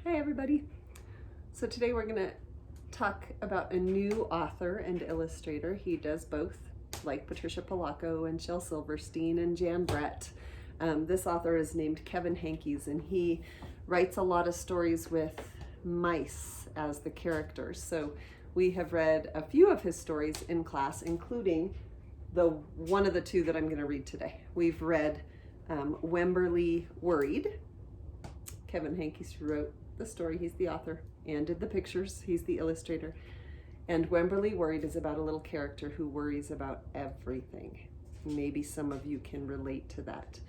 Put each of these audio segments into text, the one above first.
Hey everybody. So today we're going to talk about a new author and illustrator. He does both, like Patricia Polacco and Shel Silverstein and Jan Brett. This author is named Kevin Hankes, and he writes a lot of stories with mice as the characters. So we have read a few of his stories in class, including one of the two that I'm going to read today. We've read Wemberly Worried. Kevin Hankes wrote the story, he's the author, and did the pictures, he's the illustrator. And Wemberly Worried is about a little character who worries about everything. Maybe some of you can relate to that.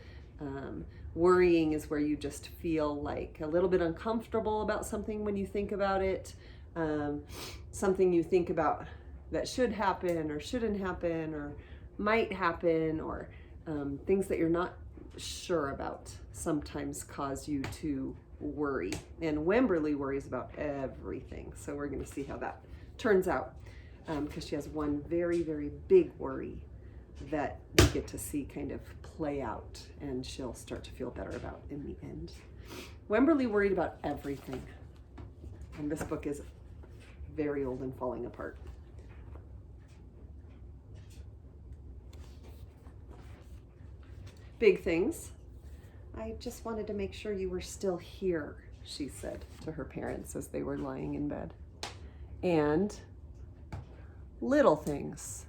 Worrying is where you just feel like a little bit uncomfortable about something when you think about it, something you think about that should happen or shouldn't happen or might happen, or things that you're not sure about sometimes cause you to worry. And Wemberly worries about everything. So we're going to see how that turns out, because she has one very, very big worry that we get to see kind of play out, and she'll start to feel better about in the end. Wemberly worried about everything. And this book is very old and falling apart. Big things. I just wanted to make sure you were still here, she said to her parents as they were lying in bed. And little things.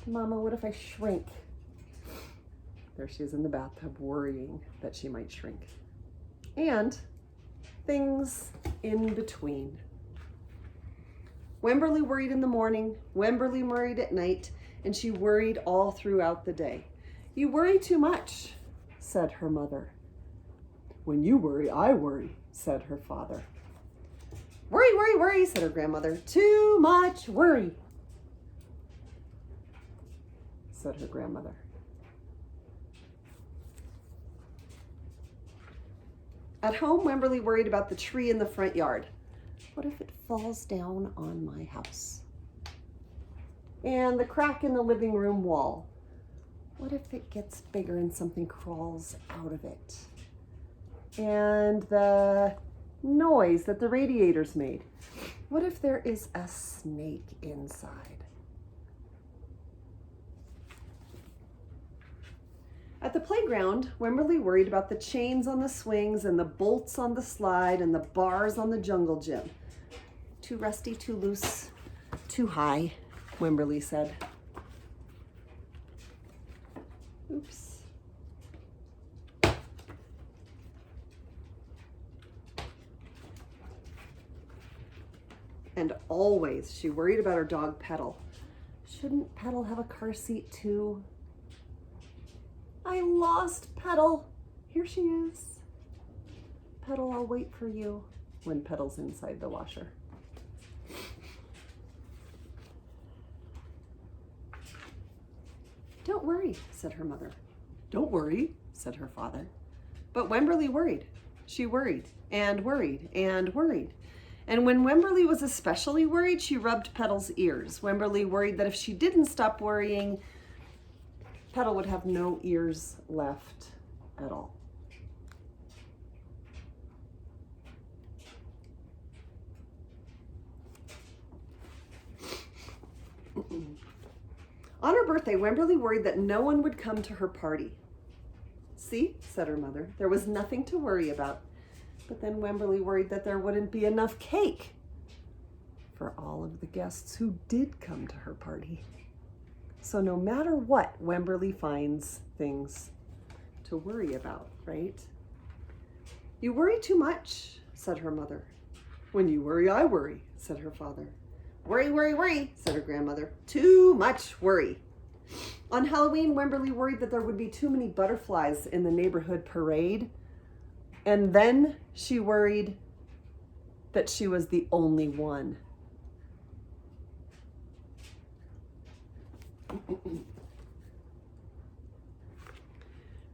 Mama, what if I shrink? There she is in the bathtub worrying that she might shrink. And things in between. Wemberly worried in the morning, Wemberly worried at night, and she worried all throughout the day. You worry too much, said her mother. When you worry, I worry, said her father. Worry, worry, worry, said her grandmother. Too much worry, said her grandmother. At home, Wemberly worried about the tree in the front yard. What if it falls down on my house? And the crack in the living room wall. What if it gets bigger and something crawls out of it? And the noise that the radiators made. What if there is a snake inside? At the playground, Wemberly worried about the chains on the swings and the bolts on the slide and the bars on the jungle gym. Too rusty, too loose, too high, Wemberly said. Oops. And always she worried about her dog Petal. Shouldn't Petal have a car seat too? I lost Petal. Here she is. Petal, I'll wait for you, when Petal's inside the washer. Don't worry, said her mother. Don't worry, said her father. But Wemberly worried. She worried and worried and worried. And when Wemberly was especially worried, she rubbed Petal's ears. Wemberly worried that if she didn't stop worrying, Petal would have no ears left at all. On her birthday, Wemberly worried that no one would come to her party. See, said her mother, there was nothing to worry about. But then Wemberly worried that there wouldn't be enough cake for all of the guests who did come to her party. So no matter what, Wemberly finds things to worry about, right? You worry too much, said her mother. When you worry, I worry, said her father. Worry, worry, worry, said her grandmother. Too much worry. On Halloween, Wemberly worried that there would be too many butterflies in the neighborhood parade. And then she worried that she was the only one.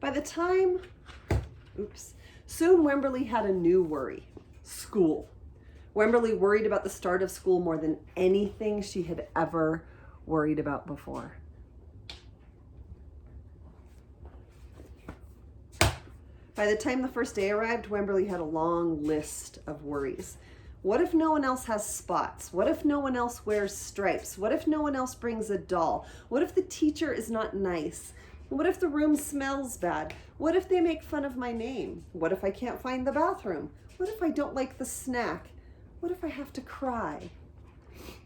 By the time, soon Wemberly had a new worry, school. Wemberly worried about the start of school more than anything she had ever worried about before. By the time the first day arrived, Wemberly had a long list of worries. What if no one else has spots? What if no one else wears stripes? What if no one else brings a doll? What if the teacher is not nice? What if the room smells bad? What if they make fun of my name? What if I can't find the bathroom? What if I don't like the snack? What if I have to cry?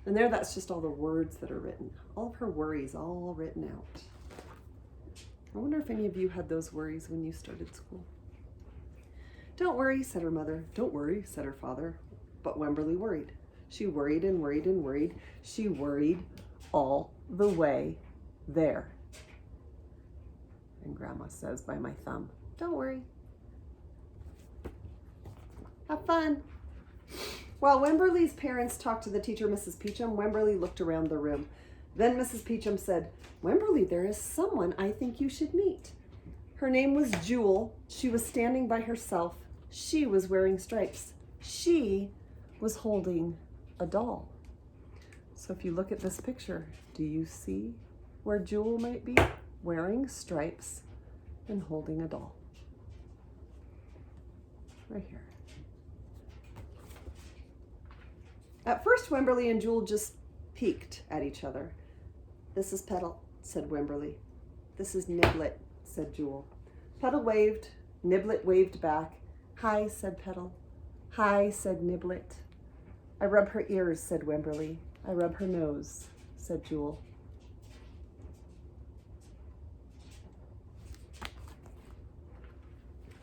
And that's just all the words that are written. All of her worries all written out. I wonder if any of you had those worries when you started school. Don't worry, said her mother. Don't worry, said her father. But Wemberly worried. She worried and worried and worried. She worried all the way there. And Grandma says by my thumb, don't worry. Have fun. While Wemberly's parents talked to the teacher, Mrs. Peachum, Wemberly looked around the room. Then Mrs. Peachum said, Wemberly, there is someone I think you should meet. Her name was Jewel. She was standing by herself. She was wearing stripes. She was holding a doll. So if you look at this picture, do you see where Jewel might be? Wearing stripes and holding a doll. Right here. At first, Wemberly and Jewel just peeked at each other. This is Petal, said Wemberly. This is Niblet, said Jewel. Petal waved. Niblet waved back. Hi, said Petal. Hi, said Niblet. I rub her ears, said Wemberly. I rub her nose, said Jewel.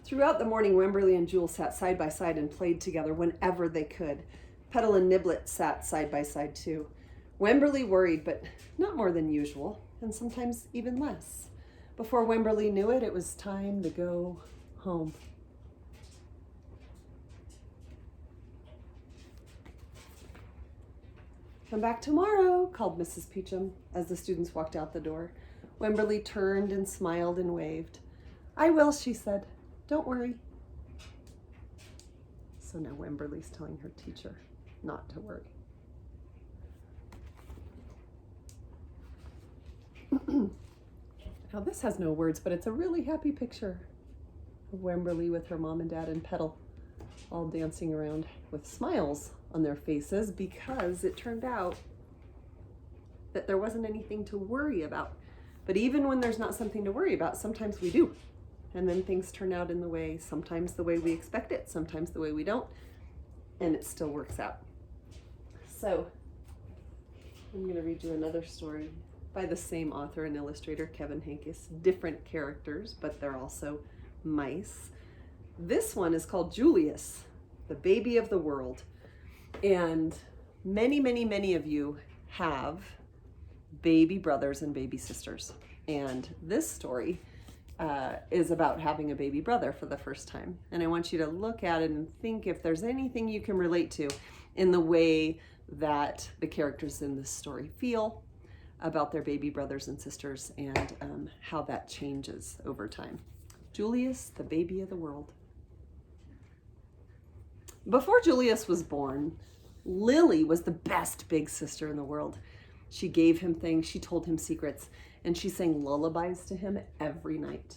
Throughout the morning, Wemberly and Jewel sat side by side and played together whenever they could. Petal and Niblet sat side by side too. Wemberly worried, but not more than usual, and sometimes even less. Before Wemberly knew it, it was time to go home. Come back tomorrow, called Mrs. Peachum as the students walked out the door. Wemberly turned and smiled and waved. I will, she said. Don't worry. So now Wemberly's telling her teacher not to worry. Now this has no words, but it's a really happy picture of Wemberly with her mom and dad and Petal all dancing around with smiles on their faces because it turned out that there wasn't anything to worry about. But even when there's not something to worry about, sometimes we do. And then things turn out in the way, sometimes the way we expect it, sometimes the way we don't, and it still works out. So I'm going to read you another story by the same author and illustrator, Kevin Hankis. Different characters, but they're also mice. This one is called Julius, the baby of the world. And many, many, many of you have baby brothers and baby sisters. And this story is about having a baby brother for the first time. And I want you to look at it and think if there's anything you can relate to in the way that the characters in this story feel about their baby brothers and sisters and how that changes over time. Julius, the baby of the world. Before Julius was born, Lily was the best big sister in the world. She gave him things, she told him secrets, and she sang lullabies to him every night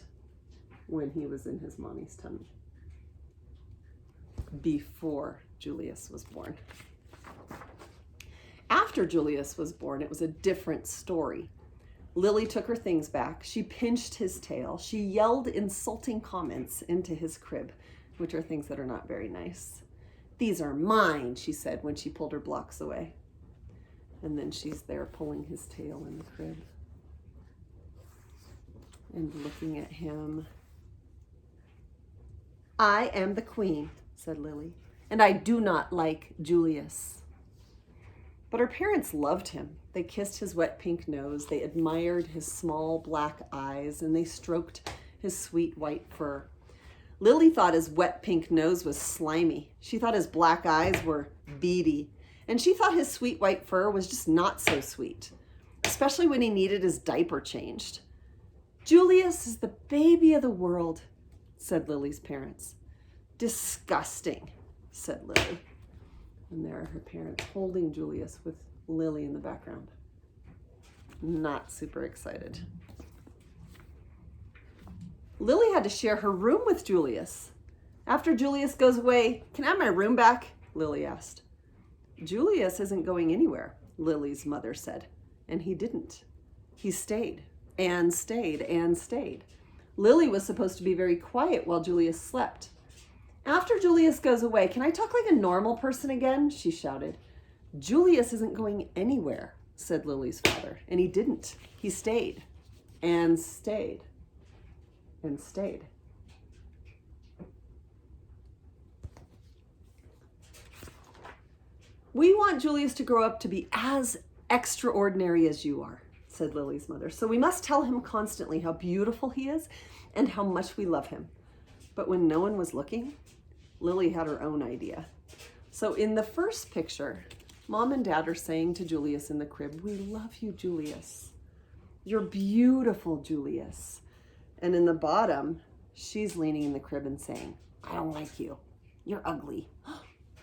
when he was in his mommy's tummy. Before Julius was born. After Julius was born, it was a different story. Lily took her things back. She pinched his tail. She yelled insulting comments into his crib, which are things that are not very nice. These are mine, she said when she pulled her blocks away. And then she's there pulling his tail in the crib and looking at him. I am the queen, said Lily, and I do not like Julius. But her parents loved him. They kissed his wet pink nose, they admired his small black eyes, and they stroked his sweet white fur. Lily thought his wet pink nose was slimy. She thought his black eyes were beady. And she thought his sweet white fur was just not so sweet, especially when he needed his diaper changed. Julius is the baby of the world, said Lily's parents. Disgusting, said Lily. And there are her parents holding Julius with Lily in the background. Not super excited. Lily had to share her room with Julius. After Julius goes away, can I have my room back? Lily asked. Julius isn't going anywhere, Lily's mother said. And he didn't. He stayed and stayed and stayed. Lily was supposed to be very quiet while Julius slept. After Julius goes away, can I talk like a normal person again? She shouted. Julius isn't going anywhere, said Lily's father. And he didn't. He stayed and stayed and stayed. We want Julius to grow up to be as extraordinary as you are, said Lily's mother. So we must tell him constantly how beautiful he is and how much we love him. But when no one was looking, Lily had her own idea. So in the first picture, Mom and Dad are saying to Julius in the crib, we love you, Julius. You're beautiful, Julius. And in the bottom, she's leaning in the crib and saying, I don't like you. You're ugly.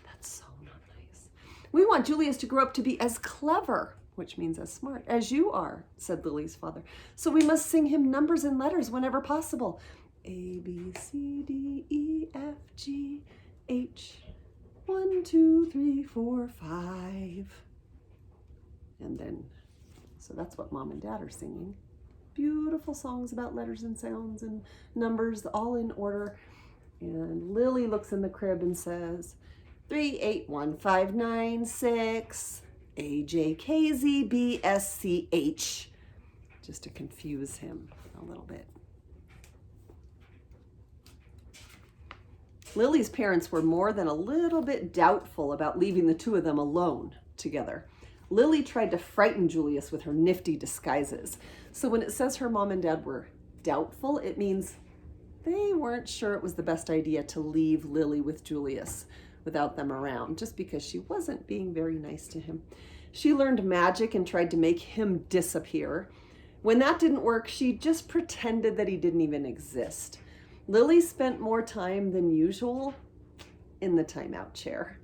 That's so not nice. We want Julius to grow up to be as clever, which means as smart, as you are, said Lily's father. So we must sing him numbers and letters whenever possible. A, B, C, D, E, F, G, H, 1, 2, 3, 4, 5. And then, so that's what Mom and Dad are singing. Beautiful songs about letters and sounds and numbers, all in order. And Lily looks in the crib and says, 3, 8, 1, 5, 9, 6, A, J, K, Z, B, S, C, H, just to confuse him a little bit. Lily's parents were more than a little bit doubtful about leaving the two of them alone together. Lily tried to frighten Julius with her nifty disguises. So when it says her mom and dad were doubtful, it means they weren't sure it was the best idea to leave Lily with Julius without them around, just because she wasn't being very nice to him. She learned magic and tried to make him disappear. When that didn't work, she just pretended that he didn't even exist. Lily spent more time than usual in the timeout chair.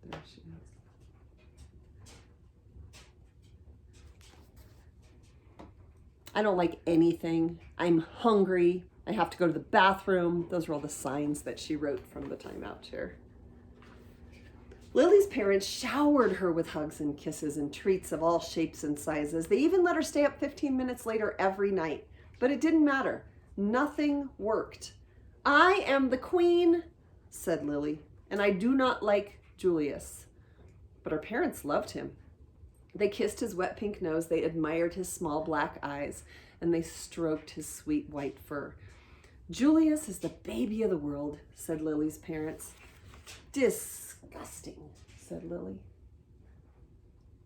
There she is. I don't like anything. I'm hungry. I have to go to the bathroom. Those are all the signs that she wrote from the timeout chair. Lily's parents showered her with hugs and kisses and treats of all shapes and sizes. They even let her stay up 15 minutes later every night. But it didn't matter. Nothing worked. I am the queen, said Lily, and I do not like Julius. But her parents loved him. They kissed his wet pink nose, they admired his small black eyes, and they stroked his sweet white fur. Julius is the baby of the world, said Lily's parents. Disgusting, said Lily.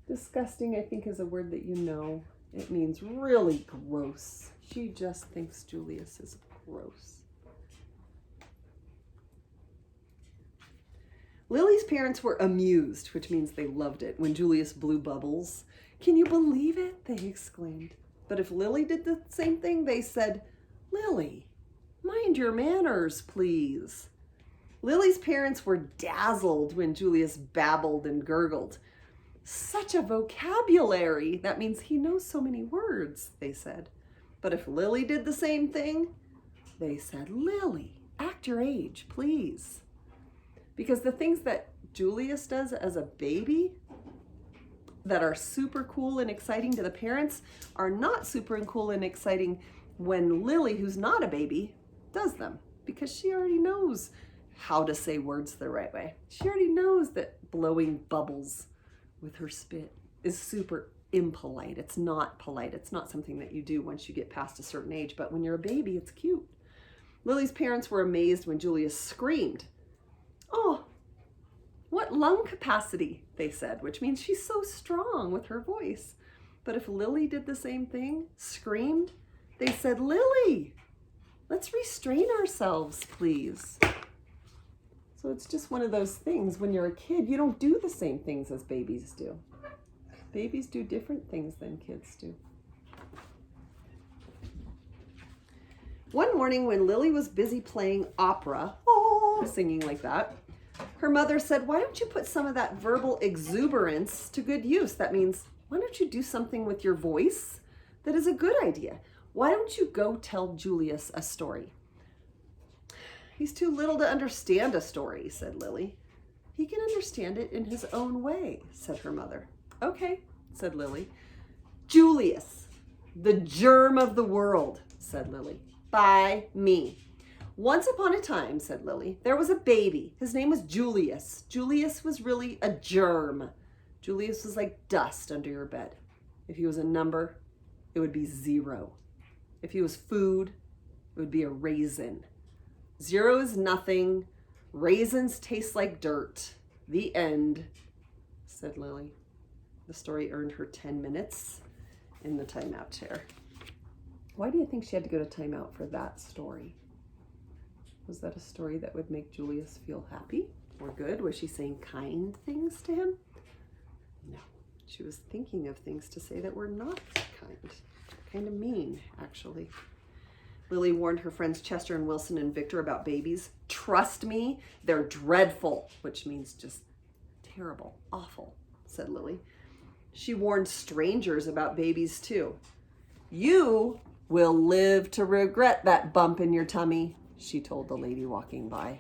Disgusting, I think, is a word that you know. It means really gross. She just thinks Julius is gross. Lily's parents were amused, which means they loved it, when Julius blew bubbles. Can you believe it? They exclaimed. But if Lily did the same thing, they said, Lily, mind your manners, please. Lily's parents were dazzled when Julius babbled and gurgled. Such a vocabulary. That means he knows so many words, they said. But if Lily did the same thing, they said, Lily, act your age, please. Because the things that Julius does as a baby that are super cool and exciting to the parents are not super and cool and exciting when Lily, who's not a baby, does them. Because she already knows how to say words the right way. She already knows that blowing bubbles with her spit is super impolite. It's not polite. It's not something that you do once you get past a certain age, but when you're a baby, it's cute. Lily's parents were amazed when Julius screamed. Oh, what lung capacity, they said, which means she's so strong with her voice. But if Lily did the same thing, screamed, they said, Lily, let's restrain ourselves, please. So it's just one of those things. When you're a kid, you don't do the same things as babies do. Babies do different things than kids do. One morning when Lily was busy playing opera, singing like that, her mother said, why don't you put some of that verbal exuberance to good use? That means Why don't you do something with your voice that is a good idea? Why don't you go tell Julius a story? He's too little to understand a story, said Lily. He can understand it in his own way, said her mother. Okay, said Lily. Julius, the germ of the world, said Lily. By me. Once upon a time, said Lily, there was a baby. His name was Julius. Julius was really a germ. Julius was like dust under your bed. If he was a number, it would be 0. If he was food, it would be a raisin. 0 is nothing. Raisins taste like dirt. The end, said Lily. The story earned her 10 minutes in the timeout chair. Why do you think she had to go to timeout for that story? Was that a story that would make Julius feel happy or good? Was she saying kind things to him? No, she was thinking of things to say that were not kind of mean, actually. Lily warned her friends Chester and Wilson and Victor about babies. Trust me, they're dreadful, which means just terrible, awful, said Lily. She warned strangers about babies too. You will live to regret that bump in your tummy, she told the lady walking by.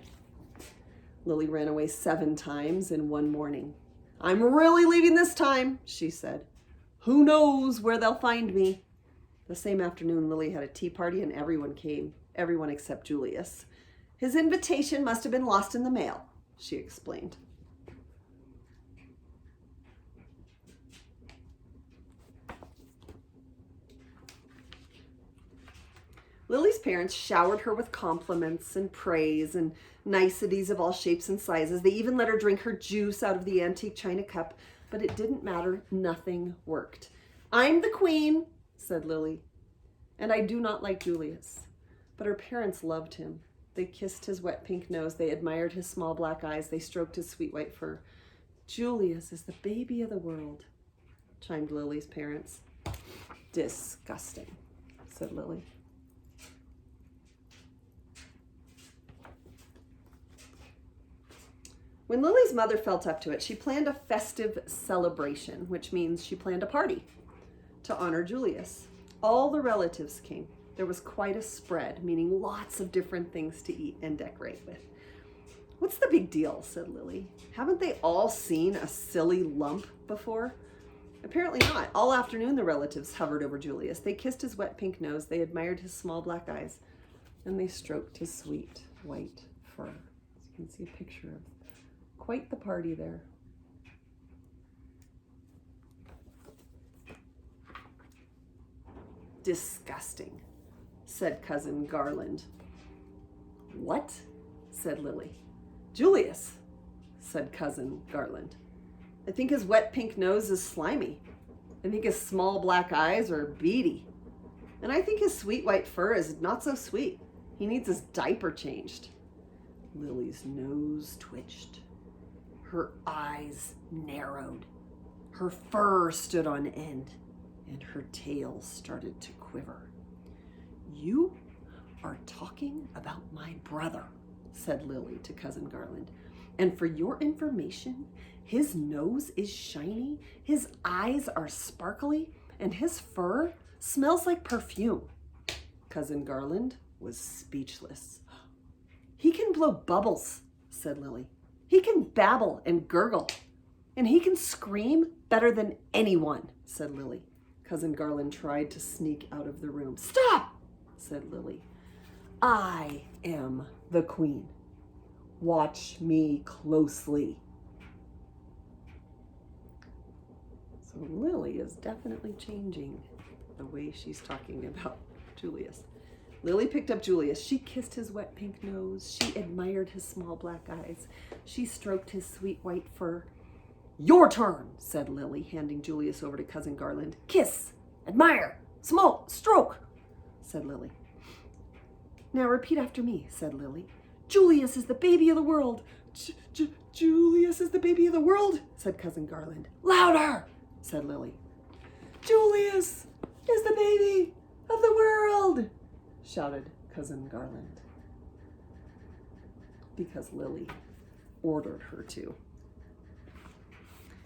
Lily ran away 7 times in one morning. I'm really leaving this time, she said. Who knows where they'll find me? The same afternoon, Lily had a tea party and everyone came, everyone except Julius. His invitation must have been lost in the mail, she explained. Lily's parents showered her with compliments and praise and niceties of all shapes and sizes. They even let her drink her juice out of the antique china cup, but it didn't matter. Nothing worked. I'm the queen, said Lily, and I do not like Julius. But her parents loved him. They kissed his wet pink nose. They admired his small black eyes. They stroked his sweet white fur. Julius is the baby of the world, chimed Lily's parents. Disgusting, said Lily. When Lily's mother felt up to it, she planned a festive celebration, which means she planned a party to honor Julius. All the relatives came. There was quite a spread, meaning lots of different things to eat and decorate with. What's the big deal, said Lily. Haven't they all seen a silly lump before? Apparently not. All afternoon the relatives hovered over Julius. They kissed his wet pink nose, they admired his small black eyes, and they stroked his sweet white fur. As you can see a picture of quite the party there. Disgusting, said Cousin Garland. What? Said Lily. Julius, said Cousin Garland. I think his wet pink nose is slimy. I think his small black eyes are beady. And I think his sweet white fur is not so sweet. He needs his diaper changed. Lily's nose twitched. Her eyes narrowed. Her fur stood on end, and her tail started to quiver. You are talking about my brother, said Lily to Cousin Garland. And for your information, his nose is shiny, his eyes are sparkly, and his fur smells like perfume. Cousin Garland was speechless. He can blow bubbles, said Lily. He can babble and gurgle, and he can scream better than anyone, said Lily. Cousin Garland tried to sneak out of the room. Stop, said Lily. I am the queen. Watch me closely. So Lily is definitely changing the way she's talking about Julius. Lily picked up Julius. She kissed his wet pink nose. She admired his small black eyes. She stroked his sweet white fur. Your turn, said Lily, handing Julius over to Cousin Garland. Kiss, admire, stroke, said Lily. Now repeat after me, said Lily. Julius is the baby of the world. Julius is the baby of the world, said Cousin Garland. Louder, said Lily. Julius is the baby of the world, shouted Cousin Garland, because Lily ordered her to.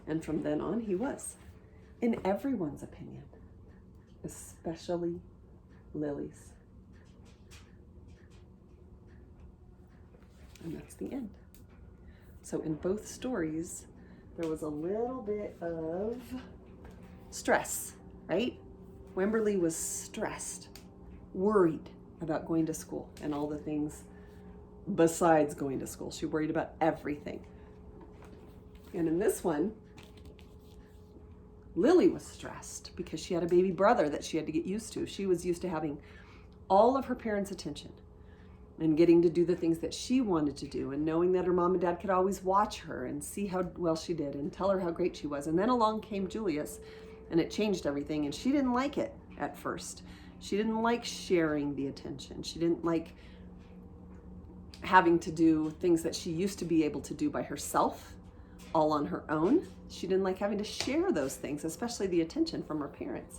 And from then on, he was. in everyone's opinion, especially Lily's. And that's the end. So in both stories, there was a little bit of stress, right? Wimberly was stressed, worried about going to school and all the things besides going to school. She worried about everything. And in this one, Lily was stressed because she had a baby brother that she had to get used to. She was used to having all of her parents' attention and getting to do the things that she wanted to do, and knowing that her mom and dad could always watch her and see how well she did and tell her how great she was. And then along came Julius, and it changed everything, and she didn't like it at first. She didn't like sharing the attention. She didn't like having to do things that she used to be able to do by herself, all on her own. She didn't like having to share those things, especially the attention from her parents.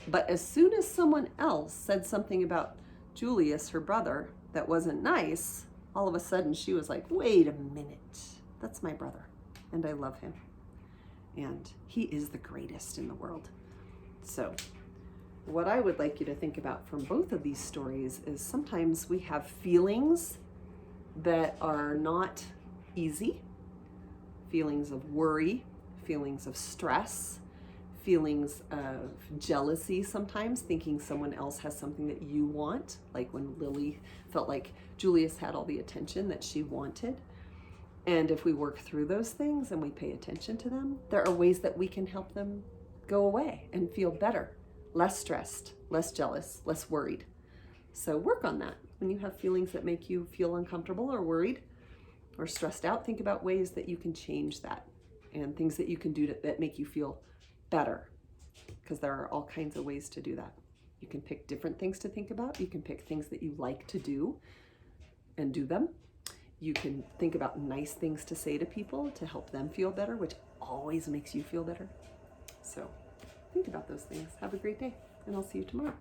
But as soon as someone else said something about Julius, her brother, that wasn't nice, all of a sudden she was like, wait a minute, that's my brother, and I love him, and he is the greatest in the world. So what I would like you to think about from both of these stories is sometimes we have feelings that are not easy, feelings of worry, feelings of stress, feelings of jealousy sometimes, thinking someone else has something that you want, like when Lily felt like Julius had all the attention that she wanted. And if we work through those things and we pay attention to them, there are ways that we can help them go away and feel better, less stressed, less jealous, less worried. So work on that. When you have feelings that make you feel uncomfortable or worried or stressed out, think about ways that you can change that and things that you can do that make you feel better, because there are all kinds of ways to do that. You can pick different things to think about. You can pick things that you like to do and do them. You can think about nice things to say to people to help them feel better, which always makes you feel better. So think about those things. Have a great day, and I'll see you tomorrow.